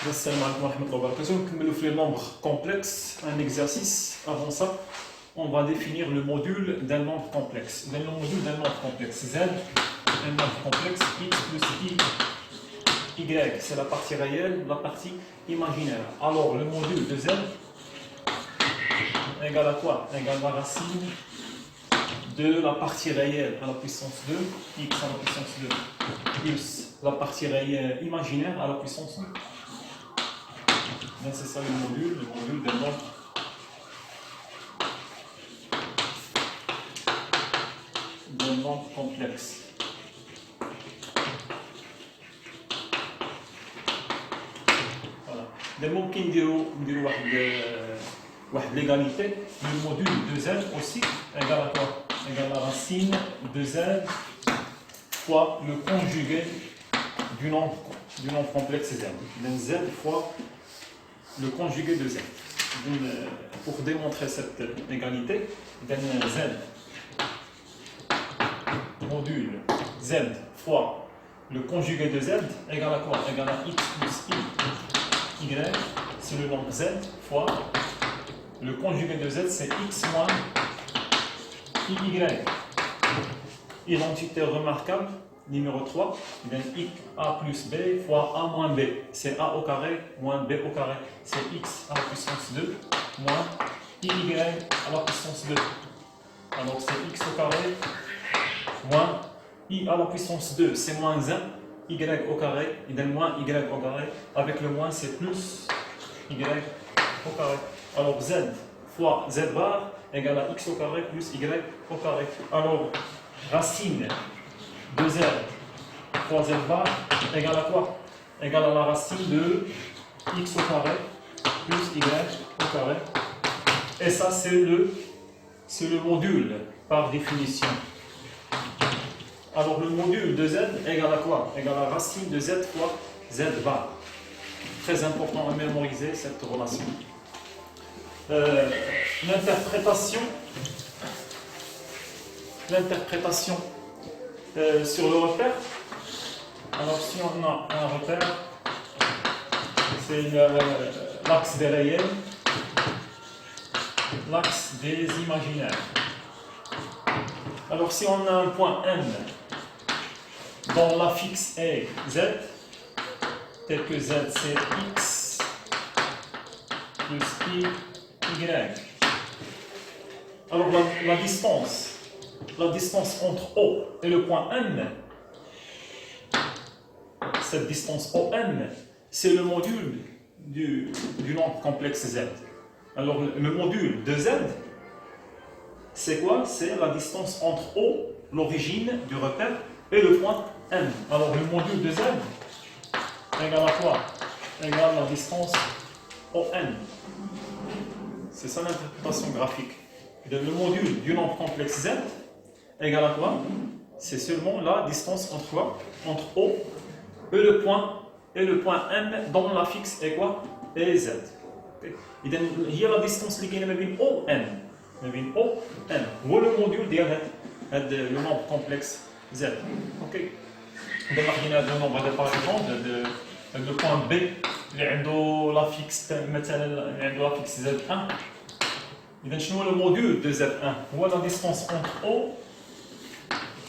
Assalamu alaikum wa rahmatullahi wa barakatuh. Nous faisons les nombres complexes, un exercice. Avant ça, on va définir le module d'un nombre complexe. Le module d'un nombre complexe, Z, un nombre complexe, X plus Y, c'est la partie réelle, la partie imaginaire. Alors, le module de Z égale à quoi? Égale à la racine de la partie réelle à la puissance 2, X à la puissance 2, plus la partie réelle imaginaire à la puissance 2. Donc c'est ça le module d'un nombre complexe. Voilà. Donc ممكن نديرو واحد l'égalité. Le module de Z aussi égale à quoi? Égale à la racine de Z fois le conjugué du nombre complexe Z. Donc Z fois le conjugué de Z. Pour démontrer cette égalité, Z module Z fois le conjugué de Z égale à quoi? Égale à X plus Y, c'est le nombre Z fois le conjugué de Z, c'est X moins Y. Identité remarquable, numéro 3, A plus B fois A moins B. C'est A au carré moins B au carré. C'est X à la puissance 2 moins Y à la puissance 2. Alors c'est X au carré moins I à la puissance 2, c'est moins 1. Y au carré, il donne moins Y au carré. Avec le moins, c'est plus Y au carré. Alors Z fois Z bar égale à X au carré plus Y au carré. Alors, racine de Z fois Z bar égale à quoi? Égale à la racine de X au carré plus Y au carré. Et ça, c'est le module par définition. Alors, le module de Z égale à quoi? Égale à la racine de Z fois Z bar. Très important à mémoriser cette relation. L'interprétation sur le repère. Alors si on a un repère, c'est l'axe des réels, l'axe des imaginaires. Alors si on a un point M dont l'affixe est Z, tel que Z c'est X plus Y. Alors la distance entre O et le point M, cette distance OM, c'est le module du nombre complexe Z. Alors le module de Z, c'est quoi? C'est la distance entre O, l'origine du repère, et le point M. Alors le module de Z égale à quoi? Égale à la distance OM. C'est ça l'interprétation graphique. Le module du nombre complexe Z égale à quoi? C'est seulement la distance entre quoi? Entre O et le point M dont l'affixe est quoi? Et Z. Il y a la distance qui est entre O et M. Ou le module le nombre complexe Z. Ok. Donc on a le nombre par exemple le point B اللي عنده l'affixe مثلا عنده l'affixe Z1. إذا شنو le module de Z1? هو la distance entre O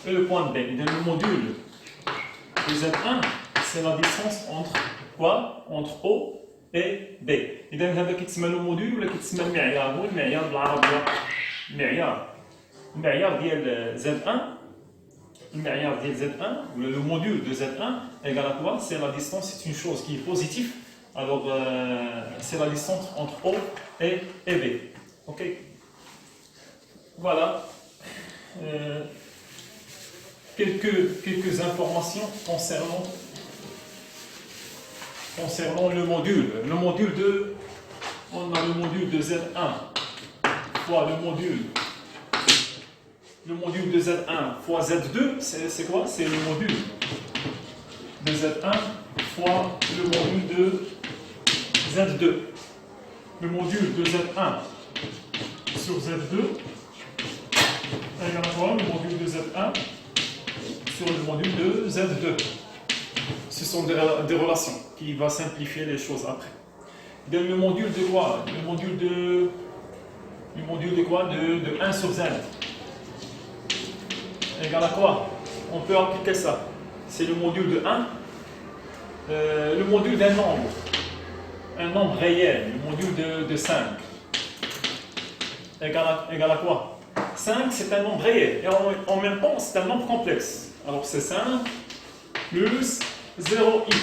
et le point B. إذا le module de Z1 c'est la distance entre quoi? Entre O et B. إذا هذا كيتسمى le module ولا كيتسمى المعيار؟ هو المعيار بالعربية. المعيار ديال Z1. المعيار ديال Z1 ou le module de Z1 égale à quoi? C'est la distance, c'est une chose qui est positive. Alors c'est la distance entre O et B. Ok. Voilà. Quelques informations concernant le module. On a le module de Z1 fois le module de Z1 fois Z2, c'est quoi? C'est le module de Z1 fois le module de Z2. Le module de Z1 sur Z2 égale à quoi? Le module de Z1 sur le module de Z2. ce sont des relations qui vont simplifier les choses après. Donc, le module de quoi? Le module de quoi? De 1 sur z égale à quoi? On peut appliquer ça. C'est le module de 1, le module d'un nombre. Un nombre réel, le module de 5. Égale à quoi? 5, c'est un nombre réel. Et en même temps, c'est un nombre complexe. Alors, c'est 5 plus 0i.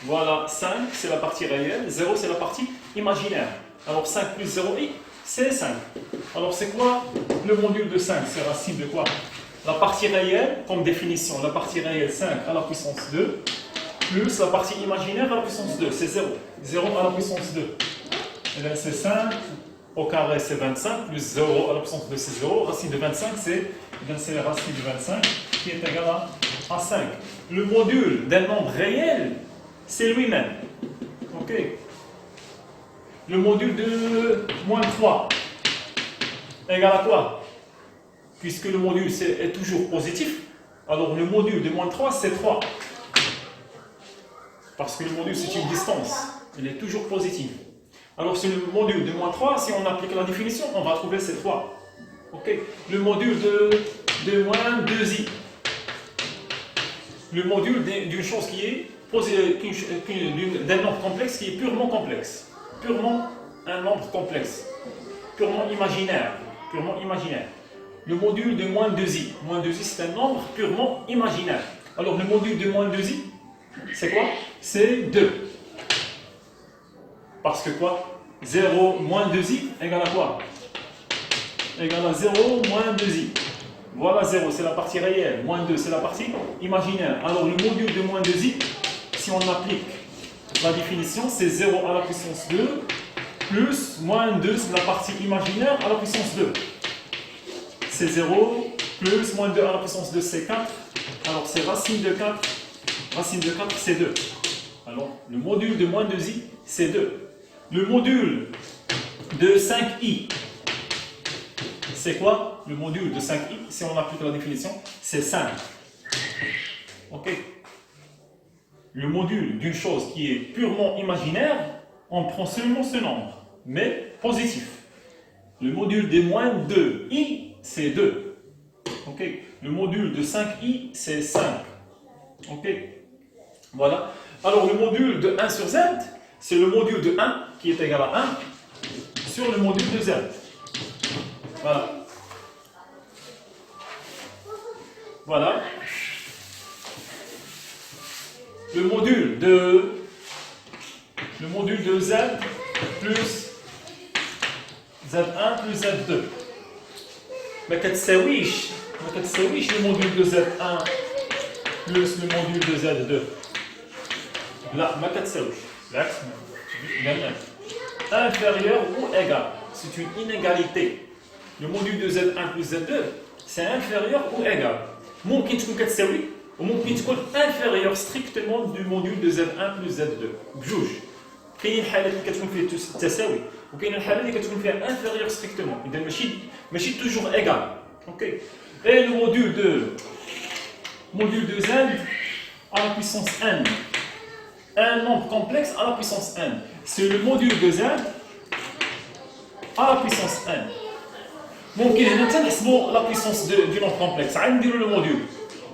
Voilà, 5, c'est la partie réelle. 0, c'est la partie imaginaire. Alors, 5 plus 0i, c'est 5. Alors, c'est quoi le module de 5? C'est racine de quoi? La partie réelle, comme définition, la partie réelle 5 à la puissance 2, plus la partie imaginaire à la puissance 2, c'est 0. 0 à la puissance 2. Et bien, c'est 5 au carré, c'est 25, plus 0 à la puissance 2, c'est 0. Racine de 25, c'est la racine de 25 qui est égale à 5. Le module d'un nombre réel, c'est lui-même. Ok. Le module de moins 3 égale à quoi? Puisque le module est toujours positif, alors le module de moins 3, c'est 3. Parce que le module, c'est une distance. Il est toujours positif. Alors, sur le module de moins 3, si on applique la définition, on va trouver ces 3. Ok. Le module de moins 2i. Le module d'une chose qui est d'un nombre complexe qui est purement complexe. Purement un nombre complexe. Purement imaginaire. Purement imaginaire. Le module de moins 2i. Moins 2i, c'est un nombre purement imaginaire. Alors, le module de moins 2i, c'est quoi? C'est 2. Parce que quoi? 0 moins 2i égale à quoi? Égale à 0 moins 2i. Voilà 0, c'est la partie réelle. Moins 2, c'est la partie imaginaire. Alors, le module de moins 2i, si on applique la définition, c'est 0 à la puissance 2 plus moins 2, c'est la partie imaginaire à la puissance 2. C'est 0 plus moins 2 à la puissance 2, c'est 4. Alors, c'est racine de 4. Racine de 4, c'est 2. Alors, le module de moins 2i, c'est 2. Le module de 5i, c'est quoi? Le module de 5i, si on applique la définition, c'est 5. Ok? Le module d'une chose qui est purement imaginaire, on prend seulement ce nombre, mais positif. Le module de moins 2i, c'est 2. Ok? Le module de 5i, c'est 5. Ok? Voilà. Alors, le module de 1 sur z, c'est le module de 1 qui est égal à 1 sur le module de z. Voilà. Voilà. Le module de z plus z1 plus z2. ما كتساويش le module de z1 plus le module de z2. لا ما كتساويش. بالعكس inférieur ou égal. C'est une inégalité. Le module de z1 plus z2, c'est inférieur ou égal. ممكن تكون كتساوي وممكن تكون inférieur strictement du module de z1 plus z2. بجوج. كاينين الحالات اللي كتكون فيها التساوي وكاينين الحالات اللي كتكون فيها inférieur strictement. إذا ماشي toujours égal. OK. Et le module de z à la puissance n. Un nombre complexe à la puissance n. C'est le module de z à la puissance n. ممكن هنا تنحسبوا la puissance du nombre complexe. عاد نديروا le module.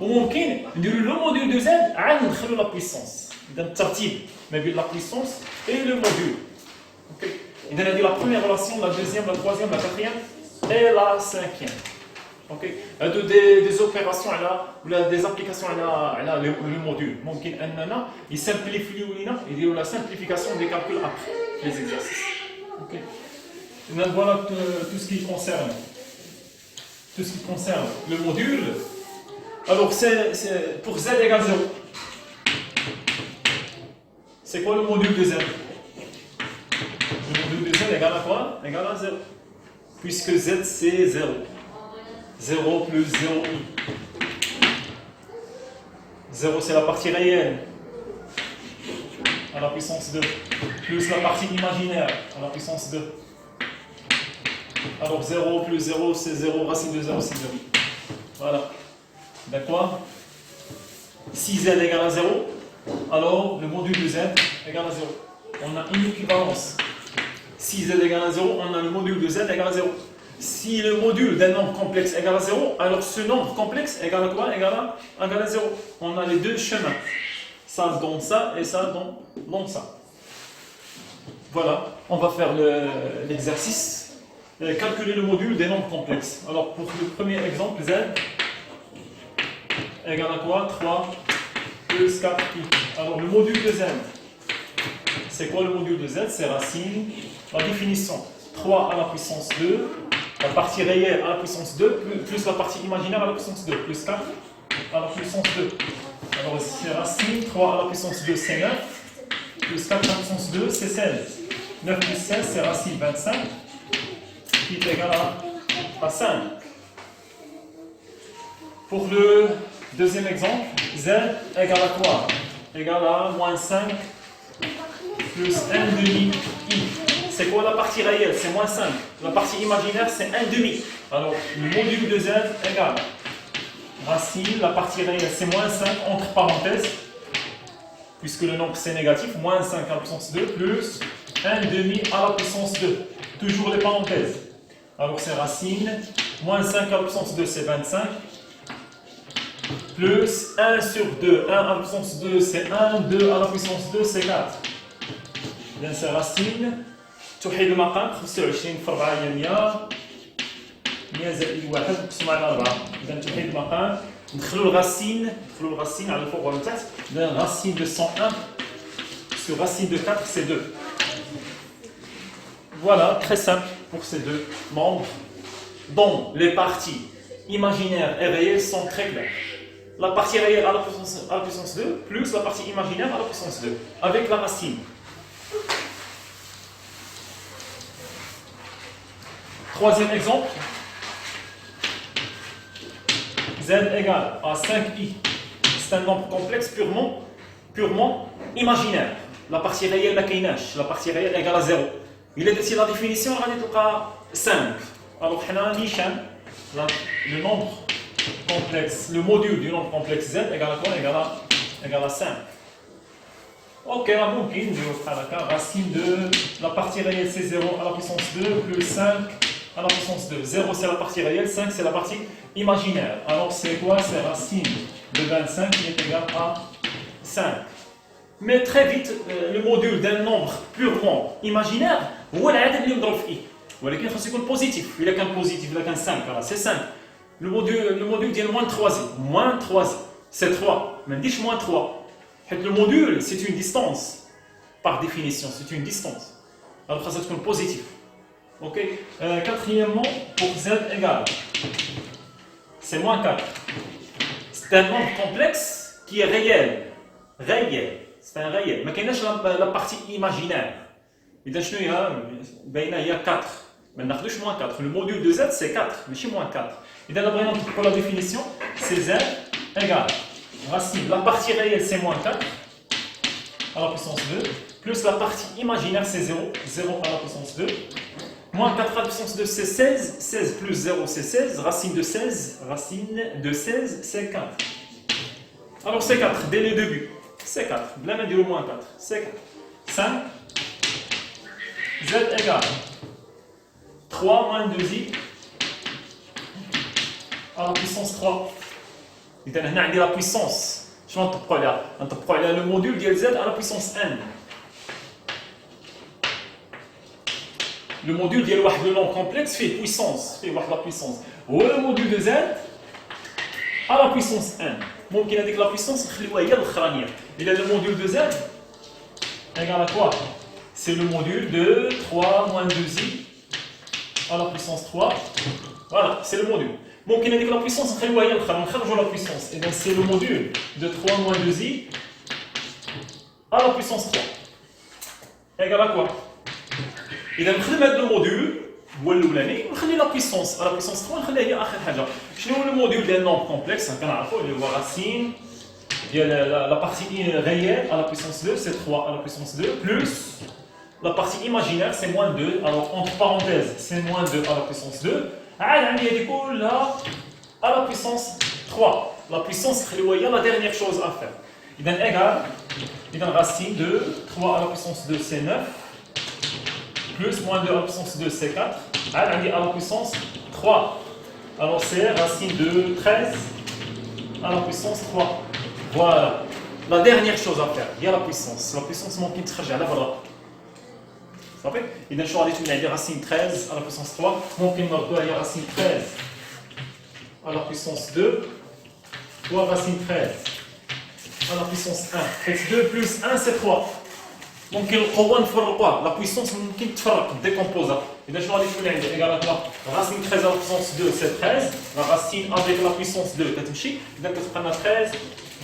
وممكن نديروا le module de z عاد ندخلوا la puissance. إذا الترتيب ما بين la puissance et le module. OK. إذا هذه la première relation, la deuxième, la troisième, la quatrième et la cinquième. OK. Des opérations ou des applications على le module. ممكن أننا يسمبليفيو لنا يديروا la simplification des calculs après les exercices. OK. Donc voilà tout ce qui concerne le module. Alors c'est pour z égale 0. C'est quoi le module de z? Le module de z égale à quoi? Égale à 0. Puisque z c'est 0. 0 plus 0i. 0 c'est la partie réelle à la puissance 2. Plus la partie imaginaire à la puissance 2. Alors 0 plus 0 c'est 0, racine de 0 c'est 0. Voilà. D'accord? Si z égale à 0, alors le module de z égale à 0. On a une équivalence. Si z égale à 0, on a le module de z égale à 0. Si le module d'un nombre complexe égale à 0, alors ce nombre complexe égale à quoi? Égale à 0. On a les deux chemins. Ça donne ça et ça donne ça. Voilà, on va faire l'exercice. Calculer le module des nombres complexes. Alors pour le premier exemple, z égale à quoi? 3 plus 4 pi. Alors le module de z, c'est quoi le module de z? C'est racine, la définition, 3 à la puissance 2, la partie réelle à la puissance 2, plus la partie imaginaire à la puissance 2, plus 4 à la puissance 2. Alors c'est racine, 3 à la puissance 2 c'est 9, plus 4 à la puissance 2 c'est 16. 9 plus 16 c'est racine 25, qui est égal à 5. Pour le deuxième exemple, z égale à quoi? Égale à moins 5 plus 1 demi i. C'est quoi la partie réelle? C'est moins 5. La partie imaginaire, c'est 1 demi. Alors, le module de z égale racine, la partie réelle, c'est moins 5 entre parenthèses, puisque le nombre c'est négatif, moins 5 à la puissance 2 plus 1 demi à la puissance 2. Toujours les parenthèses. Alors, c'est racine, moins 5 à la puissance 2, c'est 25. Plus 1 sur 2, 1 à la puissance 2 c'est 1, 2 à la puissance 2 c'est 4. إذا c'est racine توحيد المقام 25 في 4 هي 100 100 زائد 1 نقسم على 4. إذا توحيد المقام ندخلوا الرacine على الفوق وعلى التحت. إذا racine de 101 sur racine de 4 c'est 2. Voilà, très simple pour ces deux membres dont les parties imaginaires et réelles sont très claires. La partie réelle à la puissance 2 plus la partie imaginaire à la puissance 2 avec la racine. Troisième exemple, z égale à 5i. C'est un nombre complexe purement imaginaire. La partie réelle la كايناش, la partie réelle égale à 0. Il est ici la définition غادي تلقى 5. Alors حنا نيشان le nombre complexe, le module du nombre complexe z égale à quoi? Égale à 5. Ok, là, ممكن نديرو بحال هكا racine de la partie réelle c'est 0 à la puissance 2 plus 5 à la puissance 2. 0 c'est la partie réelle, 5 c'est la partie imaginaire. Alors c'est quoi? C'est racine de 25 qui est égal à 5. Mais très vite, le module d'un nombre purement imaginaire هو العدد اللي نضرب فيه. ولكن خاصو يكون بوزيتيف. إلا كان بوزيتيف إلا كان 5 voilà, c'est 5. Le module ديال moins 3 moins 3 c'est 3. ما نديرش moins 3. Le module c'est une distance. Par définition, c'est une distance. Alors ça doit être positif. Ok. Quatrièmement, pour z égale, c'est moins 4. C'est un nombre complexe qui est réel. Réel. C'est un réel. Mais qu'il y a la partie imaginaire. Et donc, il y a 4. Mais on a moins 4. Le module de z, c'est 4, mais chez moins 4. Et donc, pour la définition, c'est z égale racine. La partie réelle, c'est moins 4 à la puissance 2, plus la partie imaginaire, c'est 0. 0 à la puissance 2. Moins 4 à la puissance 2, c'est 16. 16 plus 0, c'est 16. Racine de 16, c'est 4. Alors, c'est 4 dès le début. C'est 4. Là, on dit au moins 4. C'est 4. 5. Z égale 3 moins 2i à la puissance 3. إذا هنا عندي la puissance. شنو نطبقوا عليها؟ نطبقوا عليها le module ديال z à la puissance n. Le module ديال واحد le nombre complexe فيه puissance, فيه واحد la puissance. هو le module de z à la puissance n. ممكن هذيك la puissance نخليوها هي الاخرانيه. إذا le module de z égale à quoi? C'est le module de 3 moins 2i à la puissance 3. Voilà, c'est le module. Bon, qui n'a dit que la puissance, on la puissance. Et bien, c'est le module de 3 moins 2i à la puissance 3. Égal à quoi? Et bien, on va mettre le module, on va la puissance. À la puissance 3, on va mettre le module d'un nombre complexe. On va racine. La partie réelle à la puissance 2, c'est 3 à la puissance 2, plus la partie imaginaire, c'est moins 2. Alors, entre parenthèses, c'est moins 2 à la puissance 2. À la puissance 3. La puissance, c'est la dernière chose à faire. Il est égal Et dans racine de 3 à la puissance 2, c'est 9. Plus moins 2 à la puissance 2, c'est 4. À la puissance 3. Alors c'est racine de 13 à la puissance 3. Voilà. La dernière chose à faire, il y a la puissance. La puissance ممكن تخرج على برا. صافي؟ إذا شو غادي تولي عندي racine 13 à la puissance 3. ممكن نردوها هي racine 13 à la puissance 2 fois racine 13 à la puissance 1. Et 2 plus 1 c'est 3. ممكن القوة نفرقوها. La puissance ممكن تفرق décomposer. إذا شنو غادي تولي عندي égal à quoi? Racine 13 à la puissance 2 c'est 13. La racine avec la puissance 2 كتمشي. إذا كتبقى لنا 13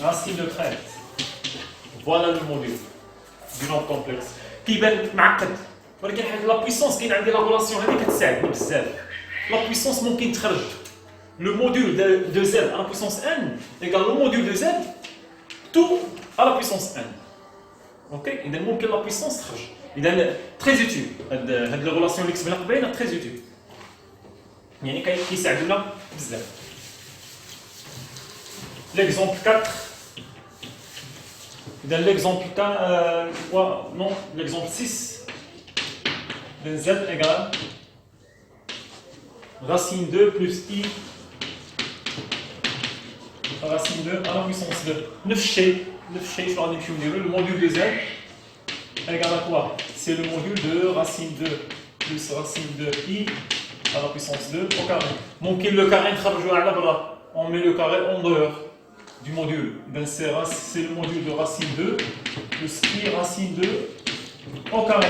racine de 13. Voilà le module du nombre complexe. كيبان معقد ولكن حيت لا puissance كاين عندي لا relation هذه كتساعدني بزاف. La puissance ممكن تخرج le module de z à la puissance n égale le module de z tout à la puissance n. Ok? إذا ممكن la puissance تخرج. إذا très utile. هاد la relation اللي كتبنا قبيله très utile. يعني كيساعدونا بزاف. L'exemple 4. Dans l'exemple 4, non, l'exemple 6, z égale racine 2 plus i racine 2 à la puissance 2. 9 chez, je vais en le module de z égale à quoi? C'est le module de racine 2 plus racine 2 i à la puissance 2 au carré. Donc le carré on met le carré en dehors du module. Ben c'est le module de racine 2 plus i racine 2 au carré.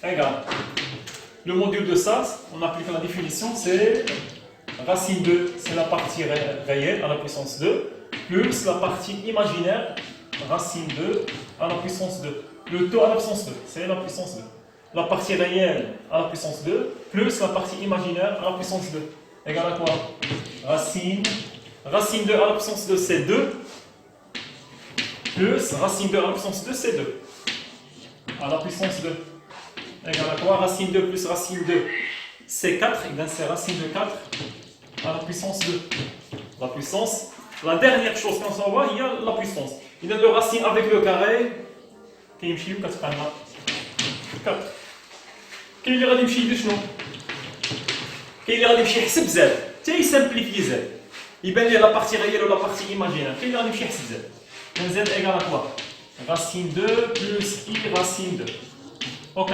Égal. Le module de ça, on applique la définition, c'est racine 2, c'est la partie réelle à la puissance 2, plus la partie imaginaire, racine 2 à la puissance 2. Le taux à la puissance 2, c'est la puissance 2. La partie réelle à la puissance 2, plus la partie imaginaire à la puissance 2. Égal à quoi? Racine 2 à la puissance 2, c'est 2. Plus racine 2 à la puissance 2, c'est 2. À la puissance 2. Égal à quoi? Racine 2 plus racine 2, c'est 4. Et bien c'est racine de 4 à la puissance 2. La puissance. La dernière chose qu'on s'envoie, il y a la puissance. Il y a le racine avec le carré. Qui est 4. 4. Qui est le racine de شنو? Qui est le racine يحسب زاد. تي simplifier زاد. يبان لي la partie réelle ou la partie imaginaire. Qui est le racine يحسب زاد. Z égale à quoi? Racine 2 plus i racine 2. Ok.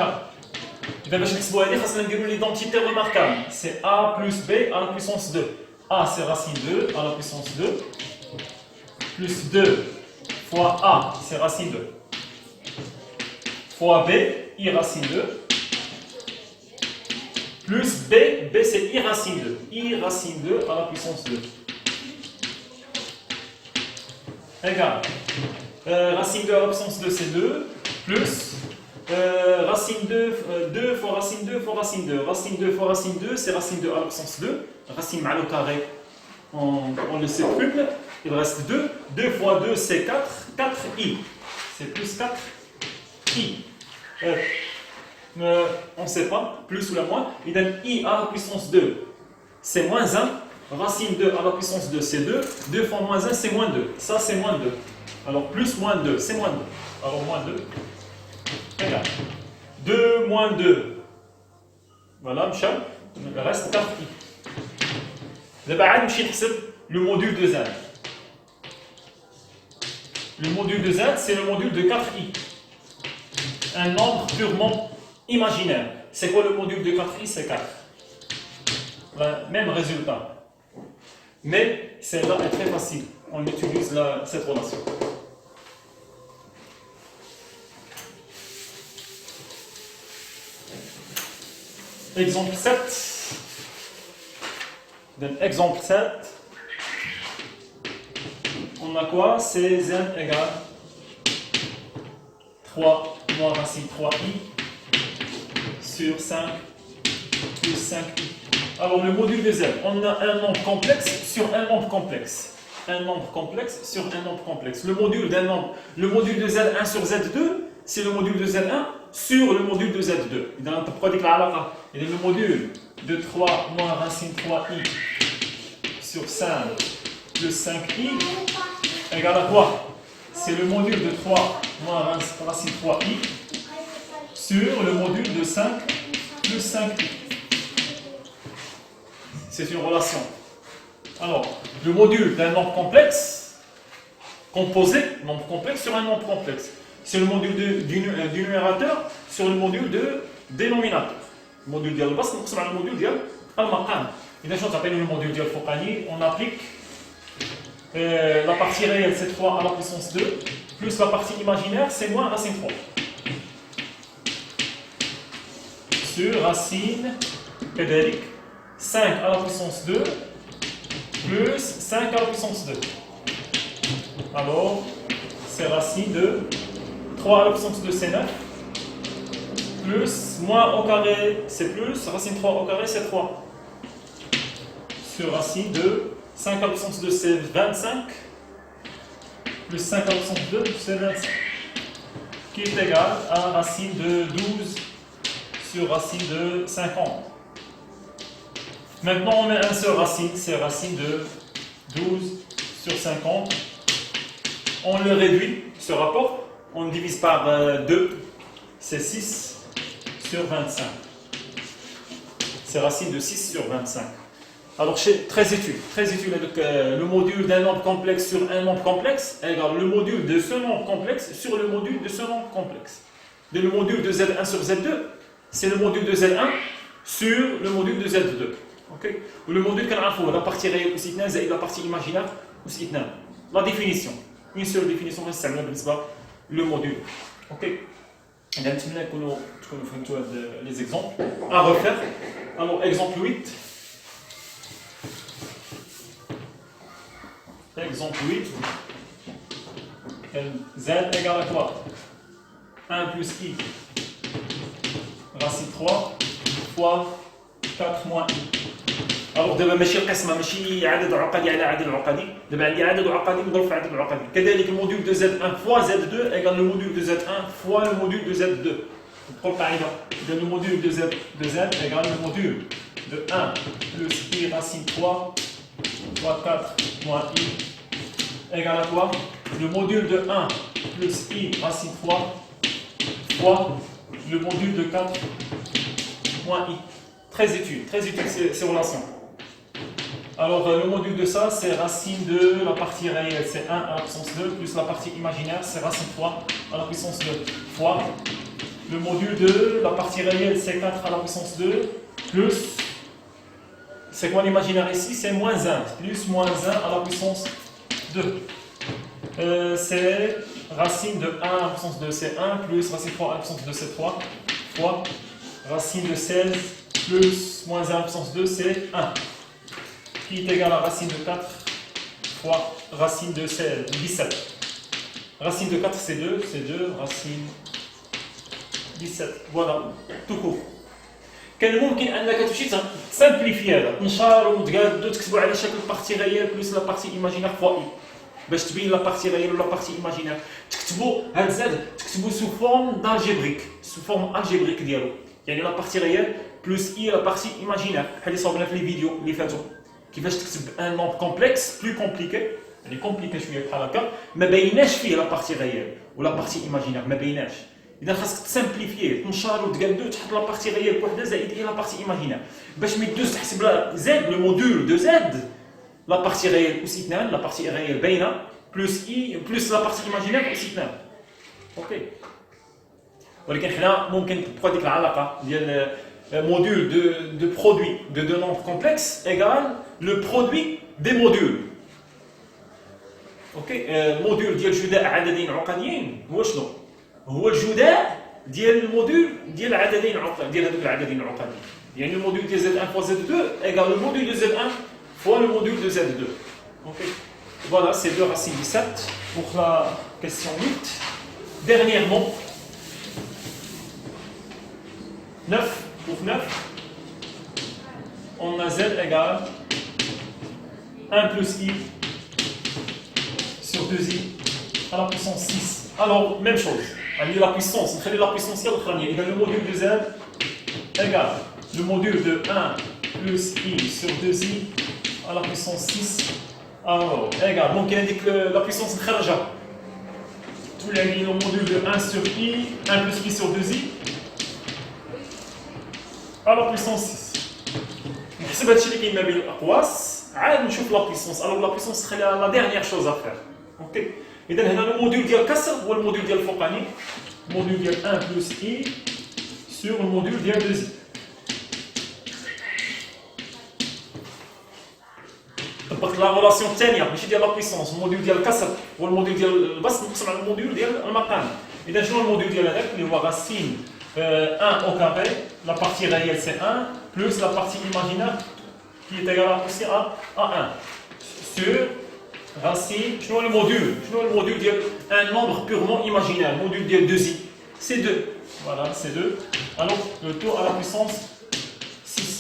إذا باش نحسبوا هذه خاصنا نديروا l'identité remarquable. C'est a plus b à la puissance 2. A c'est racine 2 à la puissance 2. Plus 2 fois a c'est racine 2. Fois b, i racine 2. Plus b, b c'est i racine 2. I racine 2 à la puissance 2. Égal. Racine 2 à la puissance 2 c'est 2. Plus racine 2 fois racine 2 fois racine 2. Racine 2 fois racine 2, c'est racine 2 à la puissance 2. Racine mal au carré, on le supprime. Il reste 2. 2 fois 2, c'est 4. 4i. C'est plus 4i. On ne sait pas, plus ou la moins. Il donne i à la puissance 2, c'est moins 1. Racine 2 à la puissance 2, c'est 2. 2 fois moins 1, c'est moins 2. Ça, c'est moins 2. Alors, plus moins 2, c'est moins 2. Alors, moins 2. Regarde. 2 moins 2. Voilà, Michel. Il reste 4i. D'abord, je vais le module de z. Le module de z, c'est le module de 4i. Un nombre purement imaginaire. C'est quoi le module de 4i? C'est 4. Le même résultat. Mais celle-là est très facile. On utilise cette relation. Exemple 7. Donc, exemple 7. On a quoi? C'est z égale 3 moins racine 3i sur 5 plus 5i. Alors le module de z, on a un nombre complexe sur un nombre complexe. Un nombre complexe sur un nombre complexe. Le module d'un nombre, le module de z1 sur z2, c'est le module de z1 sur le module de z2. Il y a le module de 3 moins racine 3i sur 5 plus 5i égale à quoi? c'est le module de 3 moins racine 3i sur le module de 5 plus 5i. C'est une relation. Alors, le module d'un nombre complexe, composé, nombre complexe sur un nombre complexe. C'est le module du numérateur sur le module de dénominateur. Le module de base, c'est le module de al-maqam. Et déjà, on appelle le module de al-Fouqani, on applique la partie réelle, c'est 3 à la puissance 2, plus la partie imaginaire, c'est moins racine 3. Sur racine pédérique, 5 à la puissance 2, plus 5 à la puissance 2. Alors, c'est racine de 3 à la puissance 2, c'est 9. Plus, moins au carré, c'est plus. Racine 3 au carré, c'est 3. Sur racine de 5 à la puissance 2, c'est 25. Plus 5 à la puissance 2, c'est 25. Qui est égal à racine de 12 sur racine de 50. Maintenant, on met un seul racine, c'est racine de 12 sur 50. On le réduit, ce rapport, on le divise par 2, c'est 6 sur 25. C'est racine de 6 sur 25. Alors, très utile, le module d'un nombre complexe sur un nombre complexe égale le module de ce nombre complexe sur le module de ce nombre complexe. Le module de Z1 sur Z2, c'est le module de Z1 sur le module de Z2. Okay. Le module qu'on a la partie réelle aussi et la partie imaginaire aussi. La définition, une seule définition, c'est le module. Ok. Les exemples à refaire. Alors, exemple 8. Exemple 8. Z égale à quoi? 1 plus i racine 3 fois 4 moins i. Alors دابا ماشي القسمه ماشي عدد عقدي على عدد عقدي دابا عندي عدد عقدي مضروب في عدد عقدي كذلك الموديول دو Z1 fois Z2 égale le module de Z1 fois le module de Z2 نقول قاعده le module de Z égale le module de 1 plus i racine 3 fois 4 moins i égale à quoi? Le module de 1 plus i racine 3 fois le module de 4 moins i. Très utile ces relations. Alors, le module de ça, c'est racine de la partie réelle, c'est 1 à la puissance 2, plus la partie imaginaire, c'est racine 3 à la puissance 2, fois le module de la partie réelle, c'est 4 à la puissance 2, plus, c'est quoi l'imaginaire ici? C'est moins 1, plus moins 1 à la puissance 2. C'est racine de 1 à la puissance 2, c'est 1, plus racine 3 à la puissance 2, c'est 3, fois racine de 16, plus moins 1 à la puissance 2, c'est 1. Qui est égal à racine de 4 fois racine de 17. Racine de 4 c'est 2, racine 17. Voilà, tout court. كان ممكن انك تمشي تسامبليفي هذا تنشر وتقادو تكتبوا على شكل بارتي ريال بلس لا بارتي ايماجينير فوا اي باش تبين لا بارتي ريال ولا بارتي ايماجينير تكتبوا هاد زاد تكتبوا سو فورم دالجبريك سو فورم الجبريك ديالو يعني لا بارتي ريال بلس اي لا بارتي ايماجينير بحال اللي صوبنا في لي فيديو اللي فاتوا كيفاش تكتب ان نومبر كومبلكس بلو كومبليكي يعني كومبليكي شويه بحال هكا ما بايناش فيه لا بارتي ريال ولا بارتي ايماجينير ما بايناش اذا خاصك تسامبليفيه تنشر وتقادو تحط لا بارتي ريال بوحده زائد لا بارتي ايماجينير باش ما يدوز تحسب لا زد لو مودول دو زد لا بارتي ريال اوسي 2 لا بارتي ريال باينه بلس اي بلس لا بارتي ايماجينير اوسي 2 اوكي ولكن حنا ممكن تبقى ديك العلاقه ديال module de produit de deux nombres complexes égale le produit des modules. Ok, module ديال جداء عددين عقديين هو شنو؟ هو الجداء ديال الموديل ديال عددين عقديين ديال هذوك العددين العقديين. يعني le module de Z1 fois Z2 égale le module de Z1 fois le module de Z2. Ok, voilà, c'est 2 racine 17 pour la question 8. Dernièrement, 9. Pour 9, on a Z égale 1 plus I sur 2I à la puissance 6. Alors, même chose. On la puissance, on la puissance il y a le module de Z égale le module de 1 plus I sur 2I à la puissance 6. Alors, égale. Donc, il indique la puissance de le module de 1 sur i, 1 plus i sur 2i, à la puissance 6. نحسب هادشي اللي كاين ما بين الاقواس عاد نشوف لا بيسونس. الوغ لا بيسونس خليها لا ديرنيير شوز افير. اوكي اذا هنا الموديل ديال الكسر هو الموديل ديال الفوقاني، الموديل ديال 1 بلس اي سور الموديل ديال 2 طبقت لا غولاسيون الثانيه ماشي ديال لا بيسونس. الموديل ديال الكسر هو الموديل ديال البسط مقسم على الموديل ديال المقام. اذا شنو الموديل ديال هذاك اللي هو غاسين 1 au carré, la partie réelle c'est 1, plus la partie imaginaire qui est égale aussi à 1. Sur racine, je vois le module d'un nombre purement imaginaire, le module de 2i, c'est 2. Voilà, c'est 2. Alors, le taux à la puissance 6.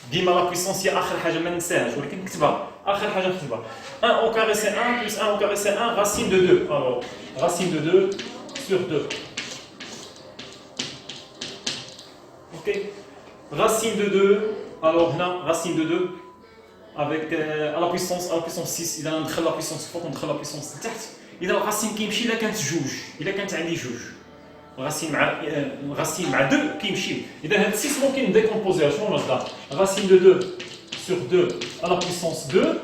Dima la puissance, il y a آخر حاجة ما ننساهاش ولكن نكتبها. آخر حاجة نكتبها. 1 au carré c'est 1, plus 1 au carré c'est 1, racine de 2. Alors, racine de 2 sur 2. Ok, racine de 2, alors là, racine de 2 avec à la puissance 6, il a un la puissance fort contre la puissance تحت. إذا الرacine كيمشي إلا كانت جوج، إلا كانت عندي جوج. racine مع 2 كيمشي. إذا هاد 6 ممكن نديكومبوزيها شنو نلقى؟ racine de 2 sur 2 à la puissance 2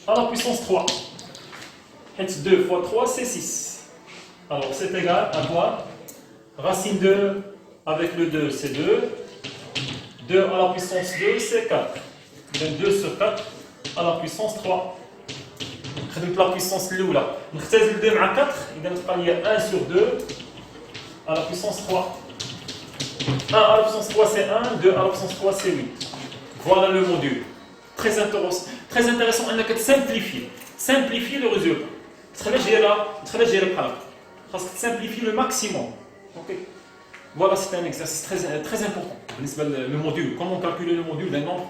à la puissance 3. حيت 2 fois 3 c'est 6. Alors c'est égal à quoi? Racine 2 avec le 2 c'est 2. 2 à la puissance 2 c'est 4. Donc 2 sur 4 à la puissance 3. خدمت la puissance الأولى. نختزل 2 مع 4 إذا تبقى لي 1 sur 2 à la puissance 3. 1 à la puissance 3 c'est 1, 2 à la puissance 3 c'est 8. Voilà le module. Très intéressant أنك simplifier le résultat. تخليش دايرة بحال هكا. خاصك simplifier le maximum. Ok. Voilà, c'est un exercice très important. Le module, comment calculer le module d'un nombre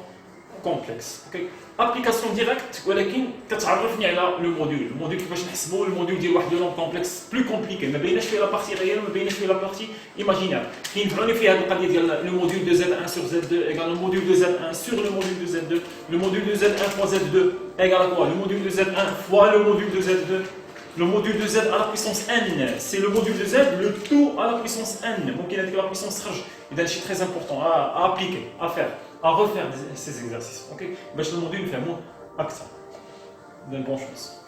complexe. Okay. Application directe, ولكن كتعرفني على le module كيفاش نحسبوا الموديول ديال واحد nombre complexe plus compliqué. ما بيناش فيه la partie réelle, ما بيناش فيه la partie imaginaire. كينفعوني في هذه القضيه ديال le module de Z1 sur Z2 égale le module de Z1 sur le module de Z2. Le module de Z1 fois Z2 égale à quoi? Le module de Z1 fois le module de Z2. Le module de Z à la puissance n, c'est le module de Z, le tout à la puissance n. Donc il a dit que la puissance rage. C'est très important à appliquer, à faire, à refaire ces exercices. Ok? Le module fait moins accent. Bonne chance.